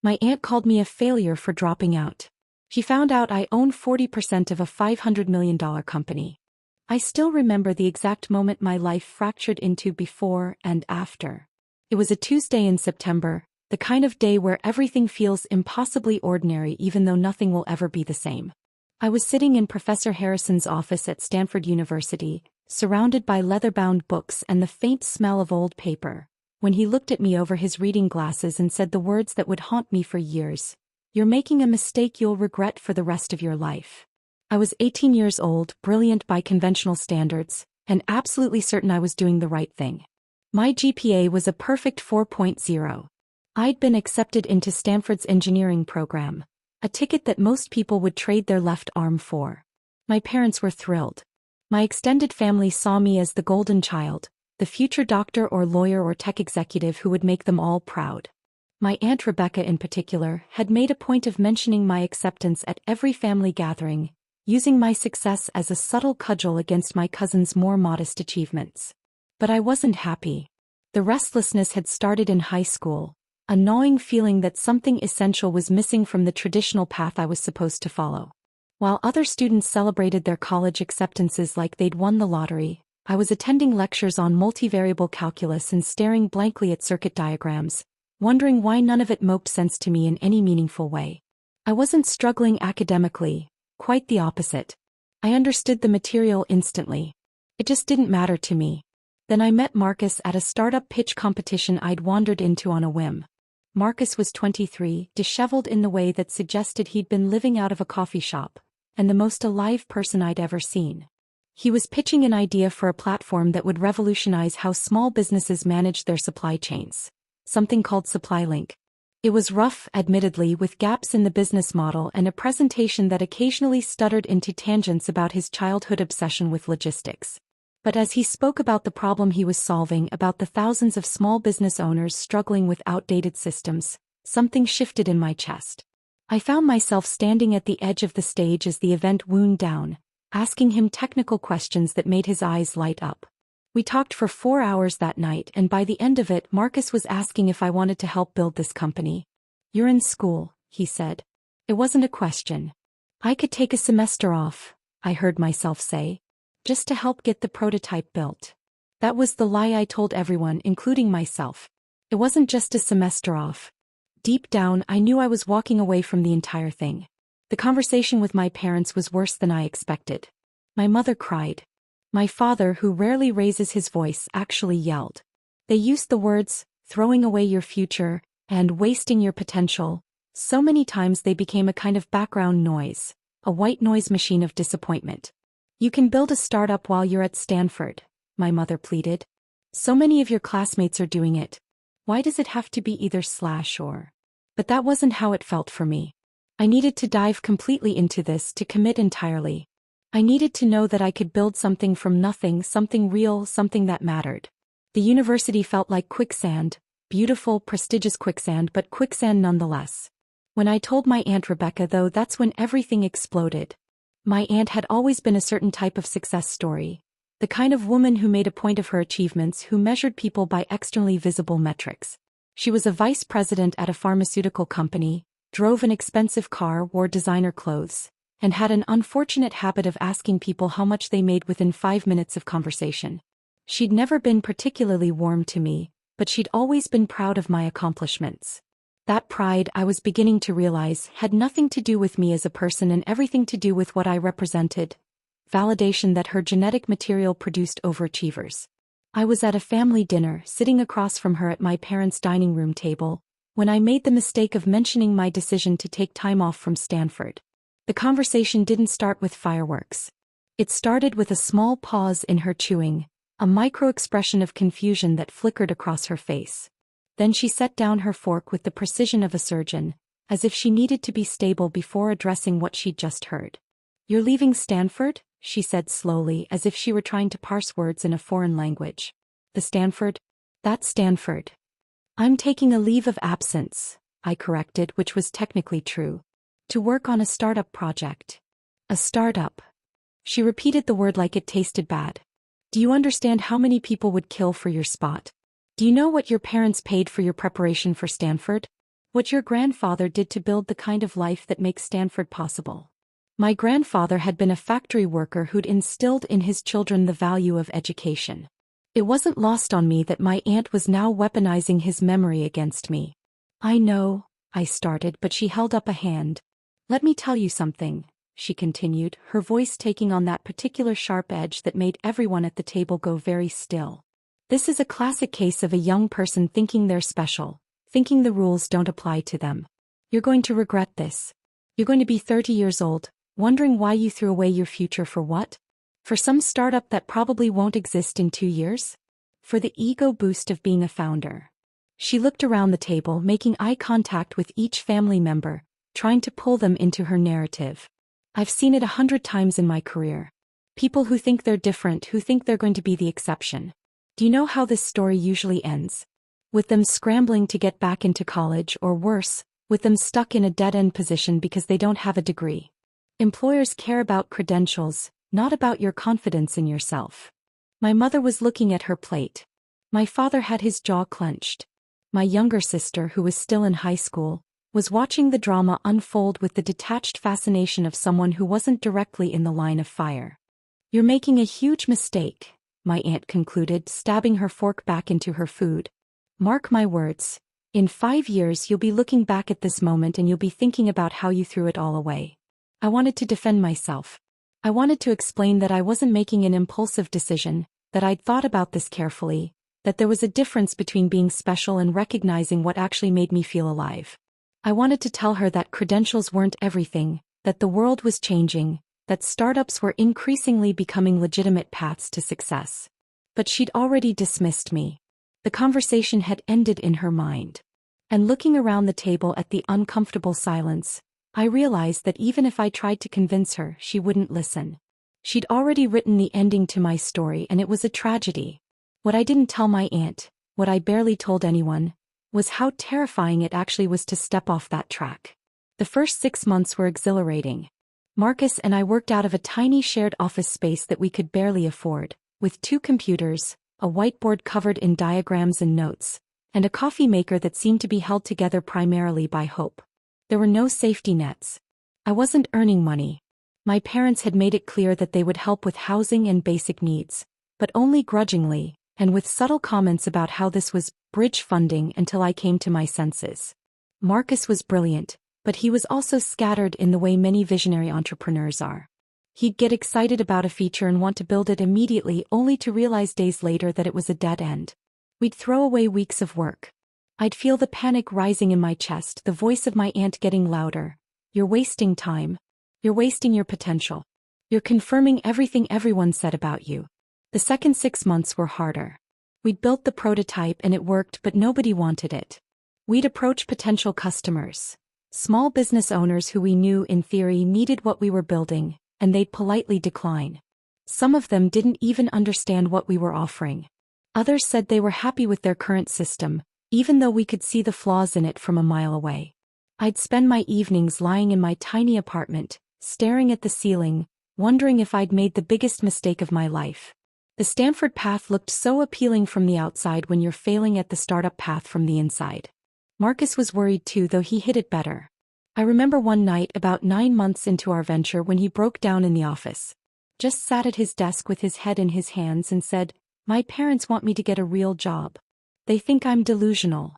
My aunt called me a failure for dropping out. She found out I owned 40% of a $500 million company. I still remember the exact moment my life fractured into before and after. It was a Tuesday in September, the kind of day where everything feels impossibly ordinary even though nothing will ever be the same. I was sitting in Professor Harrison's office at Stanford University, surrounded by leather-bound books and the faint smell of old paper, when he looked at me over his reading glasses and said the words that would haunt me for years. "You're making a mistake you'll regret for the rest of your life." I was 18 years old, brilliant by conventional standards, and absolutely certain I was doing the right thing. My GPA was a perfect 4.0. I'd been accepted into Stanford's engineering program, a ticket that most people would trade their left arm for. My parents were thrilled. My extended family saw me as the golden child, the future doctor or lawyer or tech executive who would make them all proud. My Aunt Rebecca in particular had made a point of mentioning my acceptance at every family gathering, using my success as a subtle cudgel against my cousin's more modest achievements. But I wasn't happy. The restlessness had started in high school, a gnawing feeling that something essential was missing from the traditional path I was supposed to follow. While other students celebrated their college acceptances like they'd won the lottery, I was attending lectures on multivariable calculus and staring blankly at circuit diagrams, wondering why none of it made sense to me in any meaningful way. I wasn't struggling academically, quite the opposite. I understood the material instantly. It just didn't matter to me. Then I met Marcus at a startup pitch competition I'd wandered into on a whim. Marcus was 23, disheveled in the way that suggested he'd been living out of a coffee shop, and the most alive person I'd ever seen. He was pitching an idea for a platform that would revolutionize how small businesses managed their supply chains, something called SupplyLink. It was rough, admittedly, with gaps in the business model and a presentation that occasionally stuttered into tangents about his childhood obsession with logistics. But as he spoke about the problem he was solving, about the thousands of small business owners struggling with outdated systems, something shifted in my chest. I found myself standing at the edge of the stage as the event wound down, asking him technical questions that made his eyes light up. We talked for 4 hours that night, and by the end of it, Marcus was asking if I wanted to help build this company. "You're in school," he said. It wasn't a question. "I could take a semester off," I heard myself say, "just to help get the prototype built." That was the lie I told everyone, including myself. It wasn't just a semester off. Deep down, I knew I was walking away from the entire thing. The conversation with my parents was worse than I expected. My mother cried. My father, who rarely raises his voice, actually yelled. They used the words, "throwing away your future," and "wasting your potential." So many times they became a kind of background noise, a white noise machine of disappointment. "You can build a startup while you're at Stanford," my mother pleaded. "So many of your classmates are doing it. Why does it have to be either/or?" But that wasn't how it felt for me. I needed to dive completely into this, to commit entirely. I needed to know that I could build something from nothing, something real, something that mattered. The university felt like quicksand, beautiful, prestigious quicksand, but quicksand nonetheless. When I told my Aunt Rebecca, though, that's when everything exploded. My aunt had always been a certain type of success story, the kind of woman who made a point of her achievements, who measured people by externally visible metrics. She was a vice president at a pharmaceutical company, drove an expensive car, wore designer clothes, and had an unfortunate habit of asking people how much they made within 5 minutes of conversation. She'd never been particularly warm to me, but she'd always been proud of my accomplishments. That pride, I was beginning to realize, had nothing to do with me as a person and everything to do with what I represented. Validation that her genetic material produced overachievers. I was at a family dinner, sitting across from her at my parents' dining room table, when I made the mistake of mentioning my decision to take time off from Stanford. The conversation didn't start with fireworks. It started with a small pause in her chewing, a micro-expression of confusion that flickered across her face. Then she set down her fork with the precision of a surgeon, as if she needed to be stable before addressing what she'd just heard. "You're leaving Stanford?" she said slowly, as if she were trying to parse words in a foreign language. "The Stanford? That's Stanford." "I'm taking a leave of absence," I corrected, which was technically true. "To work on a startup project." "A startup?" She repeated the word like it tasted bad. "Do you understand how many people would kill for your spot? Do you know what your parents paid for your preparation for Stanford?" What your grandfather did to build the kind of life that makes Stanford possible. My grandfather had been a factory worker who'd instilled in his children the value of education. It wasn't lost on me that my aunt was now weaponizing his memory against me. I know, I started, but she held up a hand. Let me tell you something, she continued, her voice taking on that particular sharp edge that made everyone at the table go very still. This is a classic case of a young person thinking they're special, thinking the rules don't apply to them. You're going to regret this. You're going to be 30 years old, wondering why you threw away your future for what? For some startup that probably won't exist in 2 years? For the ego boost of being a founder. She looked around the table, making eye contact with each family member, trying to pull them into her narrative. I've seen it 100 times in my career. People who think they're different, who think they're going to be the exception. Do you know how this story usually ends? With them scrambling to get back into college, or worse, with them stuck in a dead-end position because they don't have a degree. Employers care about credentials, not about your confidence in yourself. My mother was looking at her plate. My father had his jaw clenched. My younger sister, who was still in high school, was watching the drama unfold with the detached fascination of someone who wasn't directly in the line of fire. You're making a huge mistake, my aunt concluded, stabbing her fork back into her food. Mark my words, in 5 years you'll be looking back at this moment and you'll be thinking about how you threw it all away. I wanted to defend myself. I wanted to explain that I wasn't making an impulsive decision, that I'd thought about this carefully, that there was a difference between being special and recognizing what actually made me feel alive. I wanted to tell her that credentials weren't everything, that the world was changing, that startups were increasingly becoming legitimate paths to success. But she'd already dismissed me. The conversation had ended in her mind. And looking around the table at the uncomfortable silence, I realized that even if I tried to convince her, she wouldn't listen. She'd already written the ending to my story, and it was a tragedy. What I didn't tell my aunt, what I barely told anyone, was how terrifying it actually was to step off that track. The first 6 months were exhilarating. Marcus and I worked out of a tiny shared office space that we could barely afford, with 2 computers, a whiteboard covered in diagrams and notes, and a coffee maker that seemed to be held together primarily by hope. There were no safety nets. I wasn't earning money. My parents had made it clear that they would help with housing and basic needs, but only grudgingly, and with subtle comments about how this was bridge funding until I came to my senses. Marcus was brilliant, but he was also scattered in the way many visionary entrepreneurs are. He'd get excited about a feature and want to build it immediately, only to realize days later that it was a dead end. We'd throw away weeks of work. I'd feel the panic rising in my chest, the voice of my aunt getting louder. You're wasting time. You're wasting your potential. You're confirming everything everyone said about you. The second 6 months were harder. We'd built the prototype and it worked, but nobody wanted it. We'd approach potential customers, small business owners who we knew in theory needed what we were building, and they'd politely decline. Some of them didn't even understand what we were offering. Others said they were happy with their current system, even though we could see the flaws in it from a mile away. I'd spend my evenings lying in my tiny apartment, staring at the ceiling, wondering if I'd made the biggest mistake of my life. The Stanford path looked so appealing from the outside when you're failing at the startup path from the inside. Marcus was worried too, though he hid it better. I remember one night about 9 months into our venture when he broke down in the office. Just sat at his desk with his head in his hands and said, "My parents want me to get a real job. They think I'm delusional."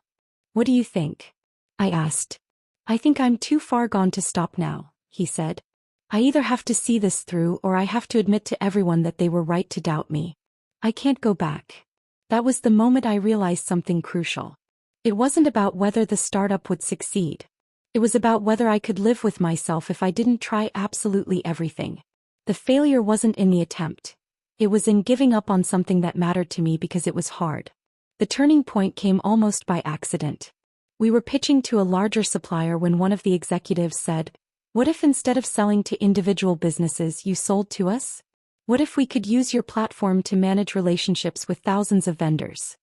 "What do you think?" I asked. "I think I'm too far gone to stop now," he said. "I either have to see this through or I have to admit to everyone that they were right to doubt me. I can't go back." That was the moment I realized something crucial. It wasn't about whether the startup would succeed. It was about whether I could live with myself if I didn't try absolutely everything. The failure wasn't in the attempt. It was in giving up on something that mattered to me because it was hard. The turning point came almost by accident. We were pitching to a larger supplier when one of the executives said, "What if instead of selling to individual businesses you sold to us? What if we could use your platform to manage relationships with thousands of vendors?"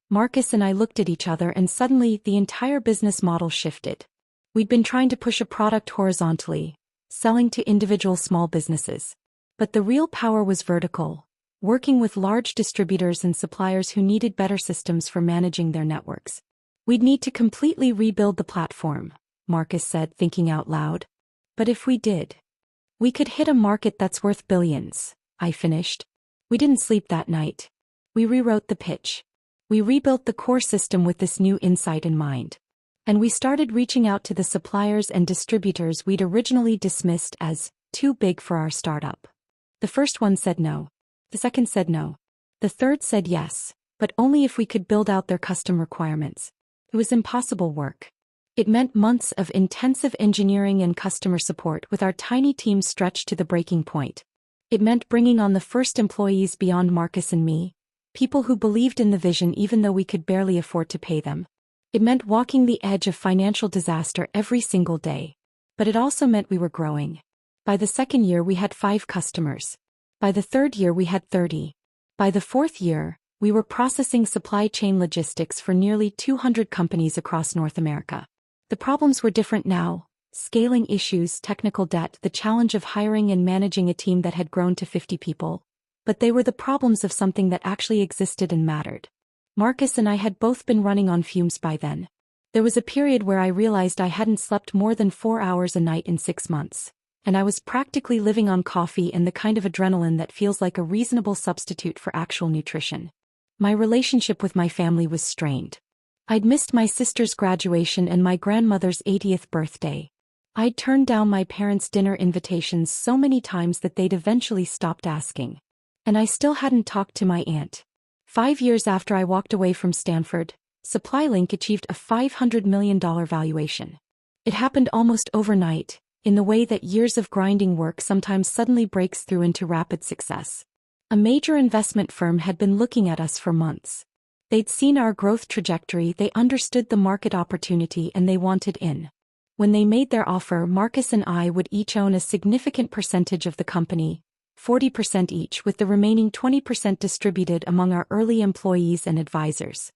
Marcus and I looked at each other and suddenly the entire business model shifted. We'd been trying to push a product horizontally, selling to individual small businesses. But the real power was vertical, working with large distributors and suppliers who needed better systems for managing their networks. We'd need to completely rebuild the platform, Marcus said, thinking out loud. But if we did, we could hit a market that's worth billions, I finished. We didn't sleep that night. We rewrote the pitch. We rebuilt the core system with this new insight in mind. And we started reaching out to the suppliers and distributors we'd originally dismissed as too big for our startup. The first one said no. The second said no. The third said yes, but only if we could build out their custom requirements. It was impossible work. It meant months of intensive engineering and customer support with our tiny team stretched to the breaking point. It meant bringing on the first employees beyond Marcus and me, people who believed in the vision even though we could barely afford to pay them. It meant walking the edge of financial disaster every single day. But it also meant we were growing. By the second year we had 5 customers. By the third year we had 30. By the fourth year, we were processing supply chain logistics for nearly 200 companies across North America. The problems were different now: scaling issues, technical debt, the challenge of hiring and managing a team that had grown to 50 people. But they were the problems of something that actually existed and mattered. Marcus and I had both been running on fumes by then. There was a period where I realized I hadn't slept more than 4 hours a night in 6 months, and I was practically living on coffee and the kind of adrenaline that feels like a reasonable substitute for actual nutrition. My relationship with my family was strained. I'd missed my sister's graduation and my grandmother's 80th birthday. I'd turned down my parents' dinner invitations so many times that they'd eventually stopped asking. And I still hadn't talked to my aunt. 5 years after I walked away from Stanford, SupplyLink achieved a $500 million valuation. It happened almost overnight, in the way that years of grinding work sometimes suddenly breaks through into rapid success. A major investment firm had been looking at us for months. They'd seen our growth trajectory, they understood the market opportunity, and they wanted in. When they made their offer, Marcus and I would each own a significant percentage of the company, 40% each, with the remaining 20% distributed among our early employees and advisors.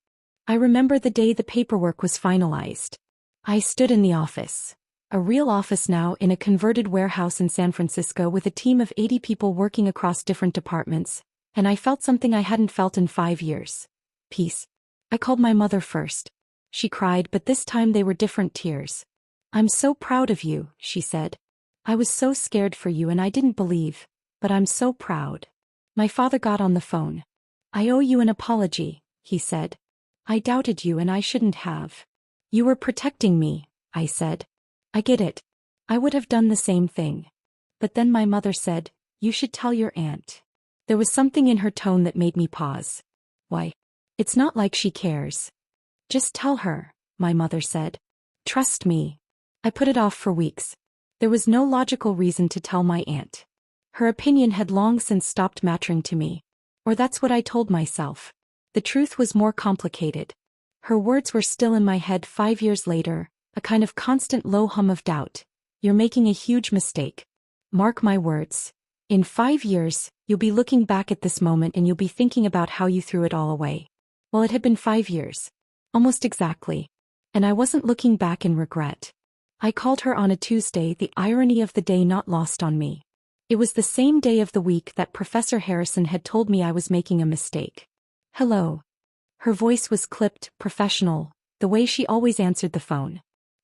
I remember the day the paperwork was finalized. I stood in the office. A real office now, in a converted warehouse in San Francisco with a team of 80 people working across different departments, and I felt something I hadn't felt in 5 years. Peace. I called my mother first. She cried, but this time they were different tears. "I'm so proud of you," she said. "I was so scared for you and I didn't believe, but I'm so proud." My father got on the phone. "I owe you an apology," he said. "I doubted you and I shouldn't have." "You were protecting me," I said. "I get it. I would have done the same thing." But then my mother said, "You should tell your aunt." There was something in her tone that made me pause. "Why? It's not like she cares." "Just tell her," my mother said. "Trust me." I put it off for weeks. There was no logical reason to tell my aunt. Her opinion had long since stopped mattering to me. Or that's what I told myself. The truth was more complicated. Her words were still in my head 5 years later, a kind of constant low hum of doubt. "You're making a huge mistake. Mark my words. In 5 years, you'll be looking back at this moment and you'll be thinking about how you threw it all away." Well, it had been 5 years. Almost exactly. And I wasn't looking back in regret. I called her on a Tuesday, the irony of the day not lost on me. It was the same day of the week that Professor Harrison had told me I was making a mistake. "Hello." Her voice was clipped, professional, the way she always answered the phone.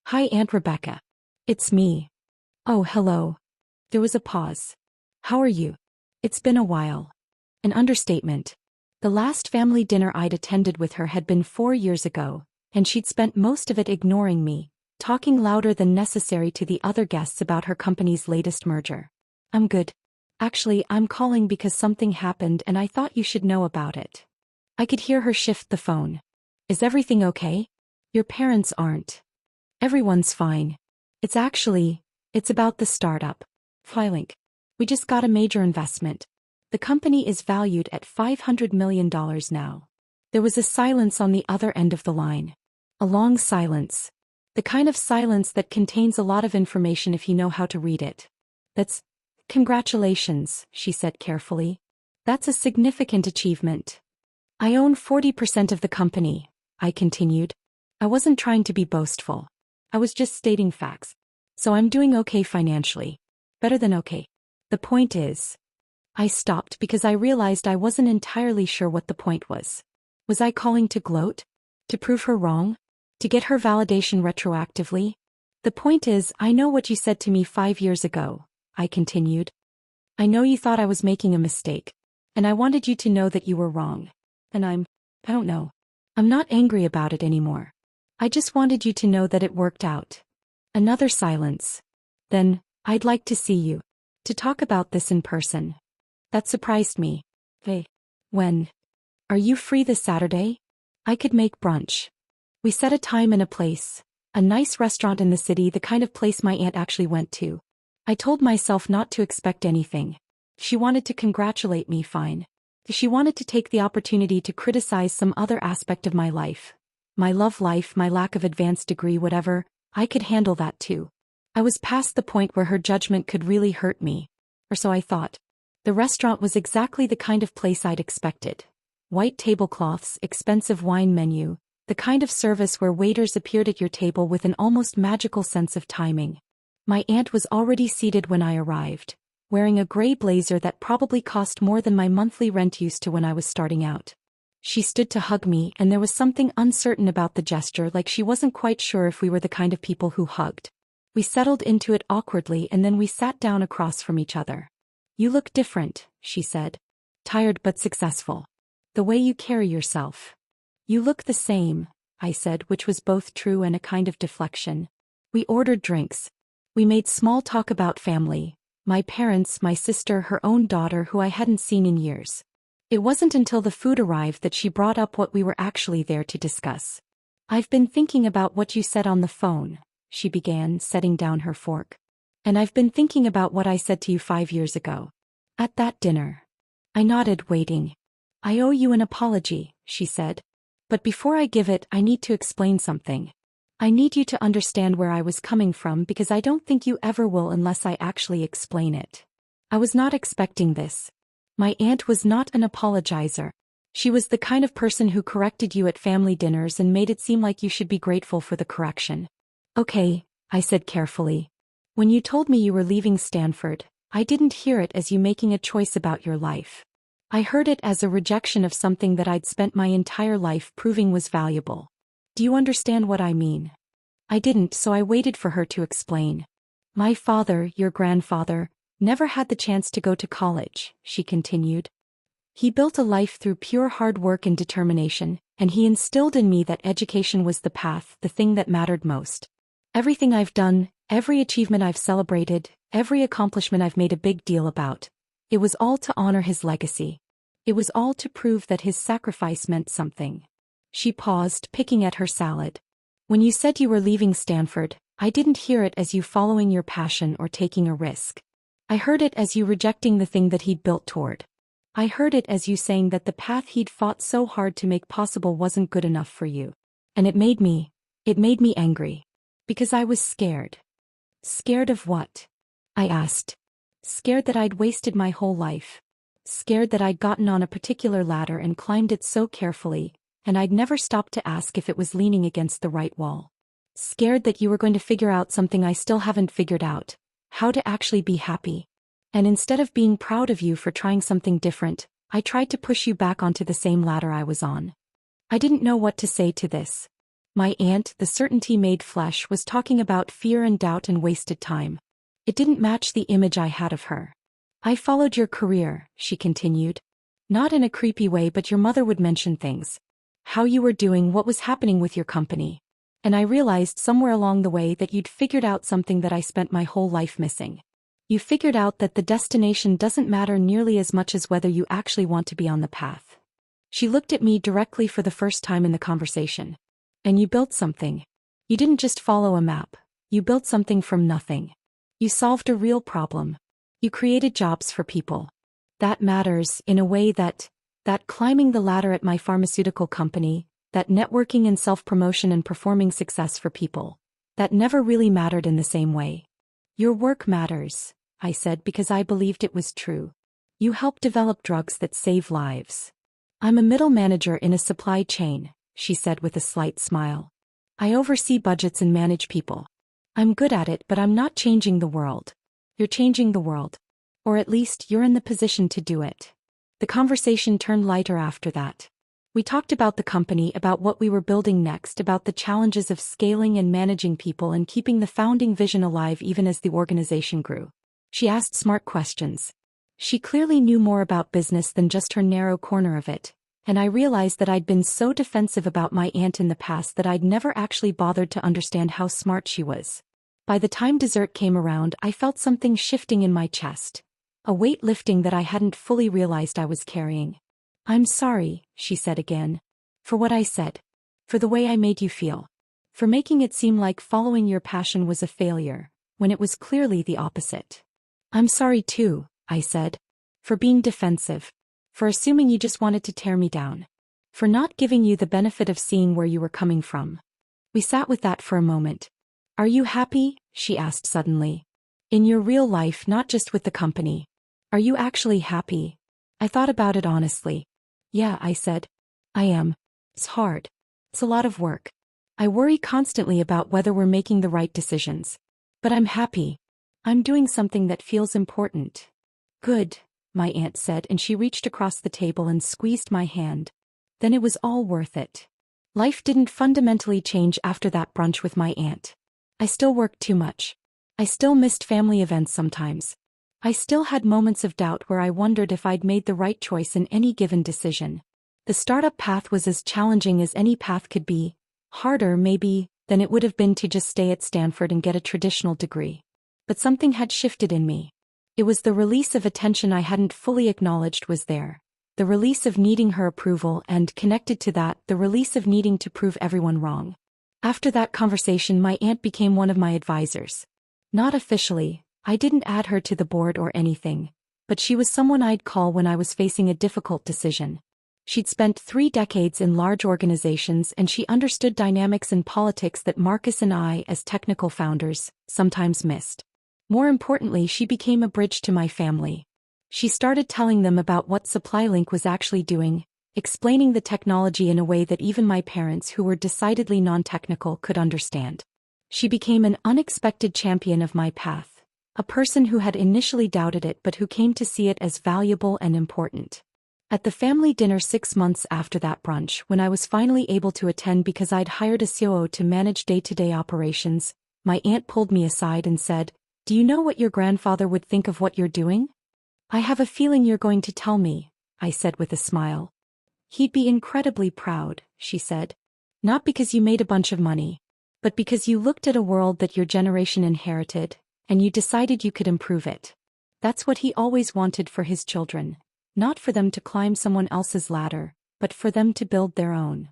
"Hi, Aunt Rebecca. It's me." "Oh, hello." There was a pause. "How are you?" "It's been a while." An understatement. The last family dinner I'd attended with her had been 4 years ago, and she'd spent most of it ignoring me, talking louder than necessary to the other guests about her company's latest merger. "I'm good. Actually, I'm calling because something happened and I thought you should know about it." I could hear her shift the phone. "Is everything okay? Your parents aren't." "Everyone's fine. It's about the startup. SupplyLink. We just got a major investment. The company is valued at $500 million now." There was a silence on the other end of the line. A long silence. The kind of silence that contains a lot of information if you know how to read it. "Congratulations," she said carefully. "That's a significant achievement." "I own 40% of the company," I continued. I wasn't trying to be boastful. I was just stating facts. "So I'm doing okay financially. Better than okay. The point is..." I stopped because I realized I wasn't entirely sure what the point was. Was I calling to gloat? To prove her wrong? To get her validation retroactively? The point is, I know what you said to me 5 years ago, I continued. I know you thought I was making a mistake. And I wanted you to know that you were wrong. And I don't know. I'm not angry about it anymore. I just wanted you to know that it worked out. Another silence. Then, I'd like to see you. To talk about this in person. That surprised me. Hey. When? Are you free this Saturday? I could make brunch. We set a time and a place. A nice restaurant in the city, the kind of place my aunt actually went to. I told myself not to expect anything. She wanted to congratulate me, fine. She wanted to take the opportunity to criticize some other aspect of my life. My love life, my lack of advanced degree, whatever, I could handle that too. I was past the point where her judgment could really hurt me. Or so I thought. The restaurant was exactly the kind of place I'd expected. White tablecloths, expensive wine menu, the kind of service where waiters appeared at your table with an almost magical sense of timing. My aunt was already seated when I arrived, wearing a gray blazer that probably cost more than my monthly rent used to when I was starting out. She stood to hug me, and there was something uncertain about the gesture, like she wasn't quite sure if we were the kind of people who hugged. We settled into it awkwardly, and then we sat down across from each other. You look different, she said. Tired but successful. The way you carry yourself. You look the same, I said, which was both true and a kind of deflection. We ordered drinks. We made small talk about family. My parents, my sister, her own daughter who I hadn't seen in years. It wasn't until the food arrived that she brought up what we were actually there to discuss. I've been thinking about what you said on the phone, she began, setting down her fork. And I've been thinking about what I said to you 5 years ago. At that dinner. I nodded, waiting. I owe you an apology, she said. But before I give it, I need to explain something. I need you to understand where I was coming from because I don't think you ever will unless I actually explain it. I was not expecting this. My aunt was not an apologizer. She was the kind of person who corrected you at family dinners and made it seem like you should be grateful for the correction. Okay, I said carefully. When you told me you were leaving Stanford, I didn't hear it as you making a choice about your life. I heard it as a rejection of something that I'd spent my entire life proving was valuable. Do you understand what I mean? I didn't, so I waited for her to explain. My father, your grandfather, never had the chance to go to college, she continued. He built a life through pure hard work and determination, and he instilled in me that education was the path, the thing that mattered most. Everything I've done, every achievement I've celebrated, every accomplishment I've made a big deal about, it was all to honor his legacy. It was all to prove that his sacrifice meant something. She paused, picking at her salad. When you said you were leaving Stanford, I didn't hear it as you following your passion or taking a risk. I heard it as you rejecting the thing that he'd built toward. I heard it as you saying that the path he'd fought so hard to make possible wasn't good enough for you. And it made me angry. Because I was scared. Scared of what? I asked. Scared that I'd wasted my whole life. Scared that I'd gotten on a particular ladder and climbed it so carefully, and I'd never stopped to ask if it was leaning against the right wall. Scared that you were going to figure out something I still haven't figured out, how to actually be happy. And instead of being proud of you for trying something different, I tried to push you back onto the same ladder I was on. I didn't know what to say to this. My aunt, the certainty made flesh, was talking about fear and doubt and wasted time. It didn't match the image I had of her. I followed your career, she continued. Not in a creepy way, but your mother would mention things. How you were doing, what was happening with your company. And I realized somewhere along the way that you'd figured out something that I spent my whole life missing. You figured out that the destination doesn't matter nearly as much as whether you actually want to be on the path. She looked at me directly for the first time in the conversation. And you built something. You didn't just follow a map. You built something from nothing. You solved a real problem. You created jobs for people. That matters in a way that climbing the ladder at my pharmaceutical company, that networking and self-promotion and performing success for people, that never really mattered in the same way. Your work matters, I said, because I believed it was true. You help develop drugs that save lives. I'm a middle manager in a supply chain, she said with a slight smile. I oversee budgets and manage people. I'm good at it, but I'm not changing the world. You're changing the world. Or at least you're in the position to do it. The conversation turned lighter after that. We talked about the company, about what we were building next, about the challenges of scaling and managing people and keeping the founding vision alive even as the organization grew. She asked smart questions. She clearly knew more about business than just her narrow corner of it, and I realized that I'd been so defensive about my aunt in the past that I'd never actually bothered to understand how smart she was. By the time dessert came around, I felt something shifting in my chest, a weight lifting that I hadn't fully realized I was carrying. "I'm sorry," she said again. "For what I said. For the way I made you feel. For making it seem like following your passion was a failure, when it was clearly the opposite." "I'm sorry too," I said. "For being defensive. For assuming you just wanted to tear me down. For not giving you the benefit of seeing where you were coming from." We sat with that for a moment. "Are you happy?" she asked suddenly. "In your real life, not just with the company. Are you actually happy?" I thought about it honestly. "Yeah," I said. "I am. It's hard. It's a lot of work. I worry constantly about whether we're making the right decisions. But I'm happy. I'm doing something that feels important." "Good," my aunt said, and she reached across the table and squeezed my hand. Then it was all worth it. Life didn't fundamentally change after that brunch with my aunt. I still worked too much. I still missed family events sometimes. I still had moments of doubt where I wondered if I'd made the right choice in any given decision. The startup path was as challenging as any path could be, harder maybe than it would have been to just stay at Stanford and get a traditional degree. But something had shifted in me. It was the release of a tension I hadn't fully acknowledged was there. The release of needing her approval, and connected to that, the release of needing to prove everyone wrong. After that conversation, my aunt became one of my advisors. Not officially. I didn't add her to the board or anything, but she was someone I'd call when I was facing a difficult decision. She'd spent 3 decades in large organizations, and she understood dynamics and politics that Marcus and I, as technical founders, sometimes missed. More importantly, she became a bridge to my family. She started telling them about what SupplyLink was actually doing, explaining the technology in a way that even my parents, who were decidedly non-technical, could understand. She became an unexpected champion of my path. A person who had initially doubted it but who came to see it as valuable and important. At the family dinner 6 months after that brunch, when I was finally able to attend because I'd hired a COO to manage day-to-day operations, my aunt pulled me aside and said, "Do you know what your grandfather would think of what you're doing?" "I have a feeling you're going to tell me," I said with a smile. "He'd be incredibly proud," she said. "Not because you made a bunch of money, but because you looked at a world that your generation inherited, and you decided you could improve it. That's what he always wanted for his children. Not for them to climb someone else's ladder, but for them to build their own."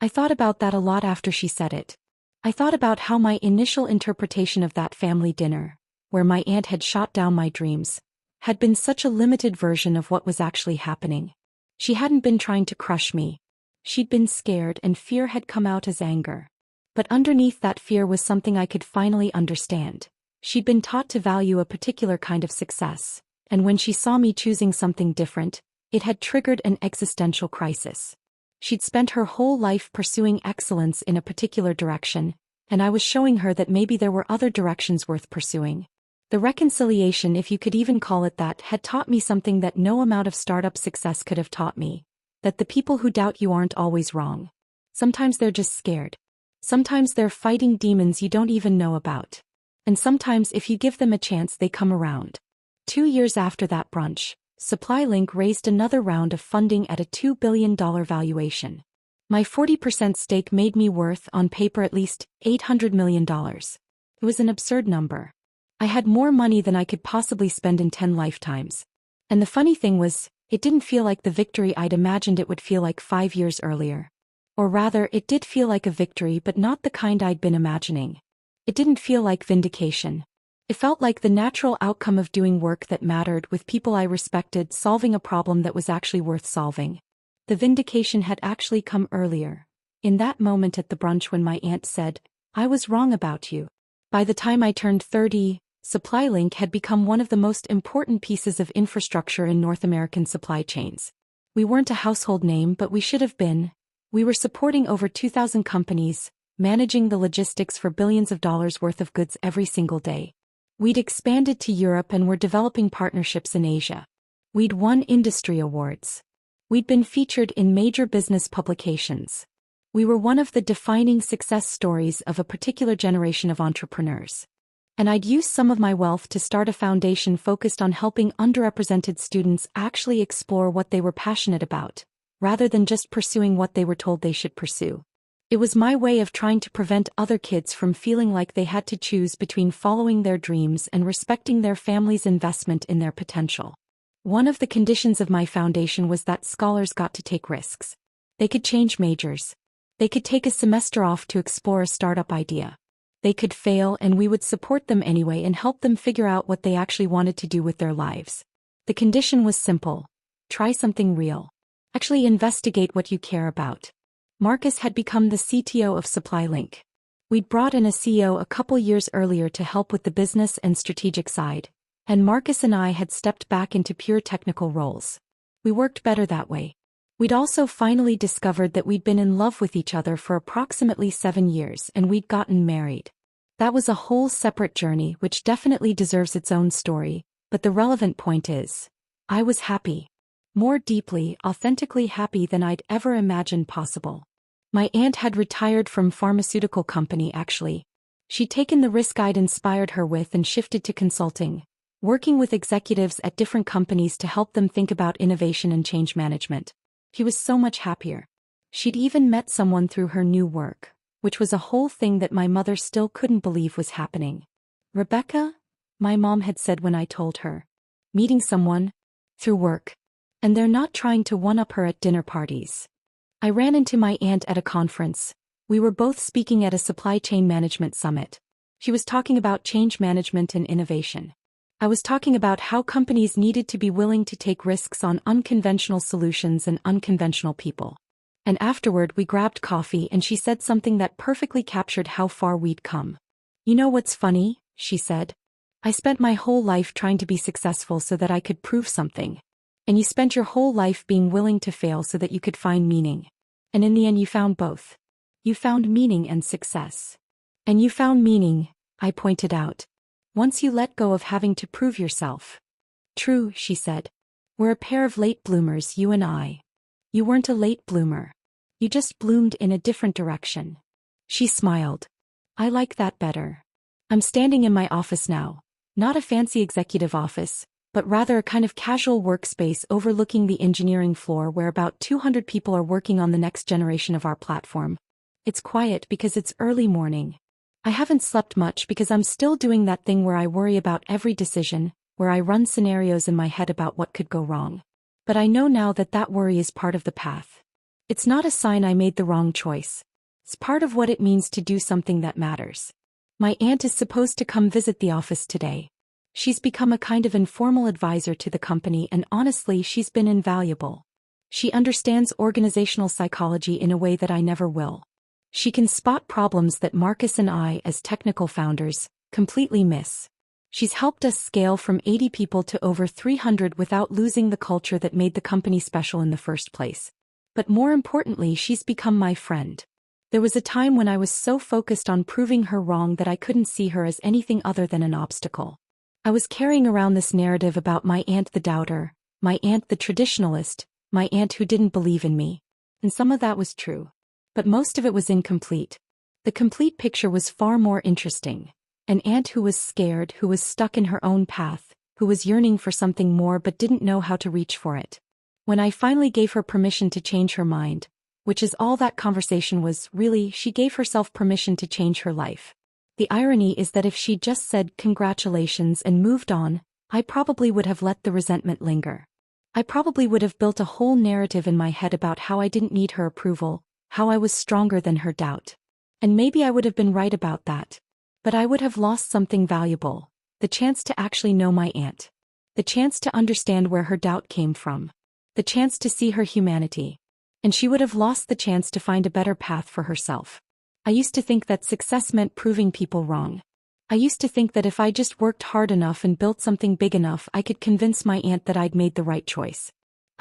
I thought about that a lot after she said it. I thought about how my initial interpretation of that family dinner, where my aunt had shot down my dreams, had been such a limited version of what was actually happening. She hadn't been trying to crush me. She'd been scared, and fear had come out as anger. But underneath that fear was something I could finally understand. She'd been taught to value a particular kind of success, and when she saw me choosing something different, it had triggered an existential crisis. She'd spent her whole life pursuing excellence in a particular direction, and I was showing her that maybe there were other directions worth pursuing. The reconciliation, if you could even call it that, had taught me something that no amount of startup success could have taught me. That the people who doubt you aren't always wrong. Sometimes they're just scared. Sometimes they're fighting demons you don't even know about. And sometimes if you give them a chance, they come around. 2 years after that brunch, SupplyLink raised another round of funding at a $2 billion valuation. My 40% stake made me worth, on paper, at least $800 million. It was an absurd number. I had more money than I could possibly spend in 10 lifetimes. And the funny thing was, it didn't feel like the victory I'd imagined it would feel like 5 years earlier. Or rather, it did feel like a victory, but not the kind I'd been imagining. It didn't feel like vindication. It felt like the natural outcome of doing work that mattered with people I respected, solving a problem that was actually worth solving. The vindication had actually come earlier. In that moment at the brunch when my aunt said, "I was wrong about you." By the time I turned 30, SupplyLink had become one of the most important pieces of infrastructure in North American supply chains. We weren't a household name, but we should have been. We were supporting over 2,000 companies, managing the logistics for billions of dollars worth of goods every single day. We'd expanded to Europe and were developing partnerships in Asia. We'd won industry awards. We'd been featured in major business publications. We were one of the defining success stories of a particular generation of entrepreneurs. And I'd used some of my wealth to start a foundation focused on helping underrepresented students actually explore what they were passionate about, rather than just pursuing what they were told they should pursue. It was my way of trying to prevent other kids from feeling like they had to choose between following their dreams and respecting their family's investment in their potential. One of the conditions of my foundation was that scholars got to take risks. They could change majors. They could take a semester off to explore a startup idea. They could fail and we would support them anyway and help them figure out what they actually wanted to do with their lives. The condition was simple. Try something real. Actually investigate what you care about. Marcus had become the CTO of SupplyLink. We'd brought in a CEO a couple years earlier to help with the business and strategic side, and Marcus and I had stepped back into pure technical roles. We worked better that way. We'd also finally discovered that we'd been in love with each other for approximately 7 years and we'd gotten married. That was a whole separate journey which definitely deserves its own story, but the relevant point is, I was happy. More deeply, authentically happy than I'd ever imagined possible. My aunt had retired from pharmaceutical company actually. She'd taken the risk I'd inspired her with and shifted to consulting, working with executives at different companies to help them think about innovation and change management. He was so much happier. She'd even met someone through her new work, which was a whole thing that my mother still couldn't believe was happening. Rebecca? My mom had said when I told her. Meeting someone? Through work. And they're not trying to one-up her at dinner parties. I ran into my aunt at a conference. We were both speaking at a supply chain management summit. She was talking about change management and innovation. I was talking about how companies needed to be willing to take risks on unconventional solutions and unconventional people. And afterward we grabbed coffee and she said something that perfectly captured how far we'd come. You know what's funny? She said. I spent my whole life trying to be successful so that I could prove something. And you spent your whole life being willing to fail so that you could find meaning. And in the end you found both. You found meaning and success. And you found meaning, I pointed out, once you let go of having to prove yourself. True, she said. We're a pair of late bloomers, you and I. You weren't a late bloomer. You just bloomed in a different direction. She smiled. I like that better. I'm standing in my office now, not a fancy executive office, but rather a kind of casual workspace overlooking the engineering floor where about 200 people are working on the next generation of our platform. It's quiet because it's early morning. I haven't slept much because I'm still doing that thing where I worry about every decision, where I run scenarios in my head about what could go wrong. But I know now that that worry is part of the path. It's not a sign I made the wrong choice. It's part of what it means to do something that matters. My aunt is supposed to come visit the office today. She's become a kind of informal advisor to the company and honestly she's been invaluable. She understands organizational psychology in a way that I never will. She can spot problems that Marcus and I, as technical founders, completely miss. She's helped us scale from 80 people to over 300 without losing the culture that made the company special in the first place. But more importantly, she's become my friend. There was a time when I was so focused on proving her wrong that I couldn't see her as anything other than an obstacle. I was carrying around this narrative about my aunt the doubter, my aunt the traditionalist, my aunt who didn't believe in me. And some of that was true. But most of it was incomplete. The complete picture was far more interesting. An aunt who was scared, who was stuck in her own path, who was yearning for something more but didn't know how to reach for it. When I finally gave her permission to change her mind, which is all that conversation was, really, she gave herself permission to change her life. The irony is that if she'd just said congratulations and moved on, I probably would have let the resentment linger. I probably would have built a whole narrative in my head about how I didn't need her approval, how I was stronger than her doubt. And maybe I would have been right about that. But I would have lost something valuable, the chance to actually know my aunt. The chance to understand where her doubt came from. The chance to see her humanity. And she would have lost the chance to find a better path for herself. I used to think that success meant proving people wrong. I used to think that if I just worked hard enough and built something big enough I could convince my aunt that I'd made the right choice.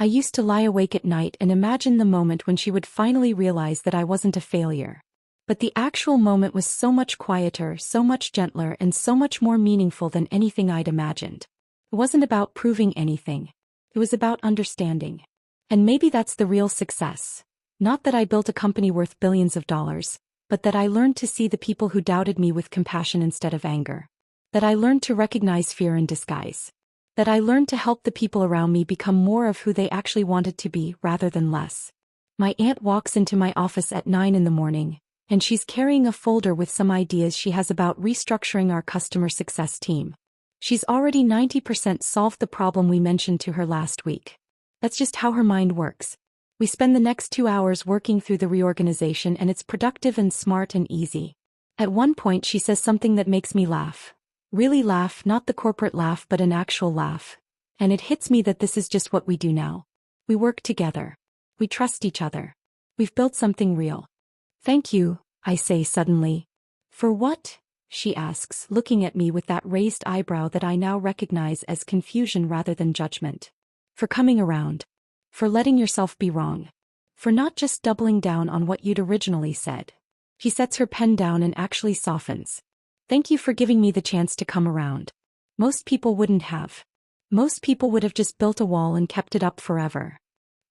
I used to lie awake at night and imagine the moment when she would finally realize that I wasn't a failure. But the actual moment was so much quieter, so much gentler, and so much more meaningful than anything I'd imagined. It wasn't about proving anything. It was about understanding. And maybe that's the real success. Not that I built a company worth billions of dollars, but that I learned to see the people who doubted me with compassion instead of anger. That I learned to recognize fear in disguise. That I learned to help the people around me become more of who they actually wanted to be rather than less. My aunt walks into my office at 9 in the morning, and she's carrying a folder with some ideas she has about restructuring our customer success team. She's already 90% solved the problem we mentioned to her last week. That's just how her mind works. We spend the next 2 hours working through the reorganization, and it's productive and smart and easy. At one point she says something that makes me laugh. Really laugh, not the corporate laugh but an actual laugh. And it hits me that this is just what we do now. We work together. We trust each other. We've built something real. Thank you, I say suddenly. For what? She asks, looking at me with that raised eyebrow that I now recognize as confusion rather than judgment. For coming around. For letting yourself be wrong. For not just doubling down on what you'd originally said. She sets her pen down and actually softens. Thank you for giving me the chance to come around. Most people wouldn't have. Most people would have just built a wall and kept it up forever.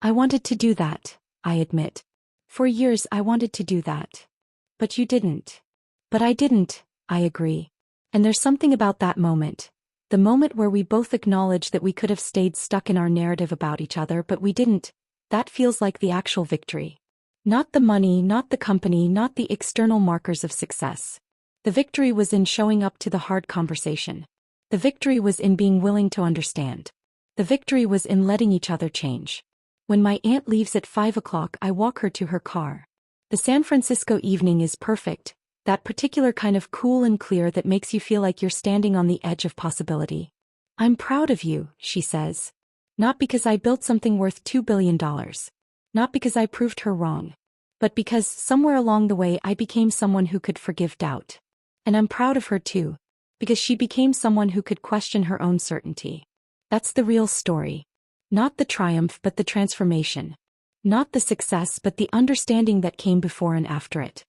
I wanted to do that, I admit. For years I wanted to do that. But you didn't. But I didn't, I agree. And there's something about that moment. The moment where we both acknowledge that we could have stayed stuck in our narrative about each other but we didn't. That feels like the actual victory. Not the money, not the company, not the external markers of success. The victory was in showing up to the hard conversation. The victory was in being willing to understand. The victory was in letting each other change. When my aunt leaves at 5 o'clock, I walk her to her car. The San Francisco evening is perfect, that particular kind of cool and clear that makes you feel like you're standing on the edge of possibility. I'm proud of you, she says. Not because I built something worth $2 billion. Not because I proved her wrong. But because somewhere along the way I became someone who could forgive doubt. And I'm proud of her too. Because she became someone who could question her own certainty. That's the real story. Not the triumph but the transformation. Not the success but the understanding that came before and after it.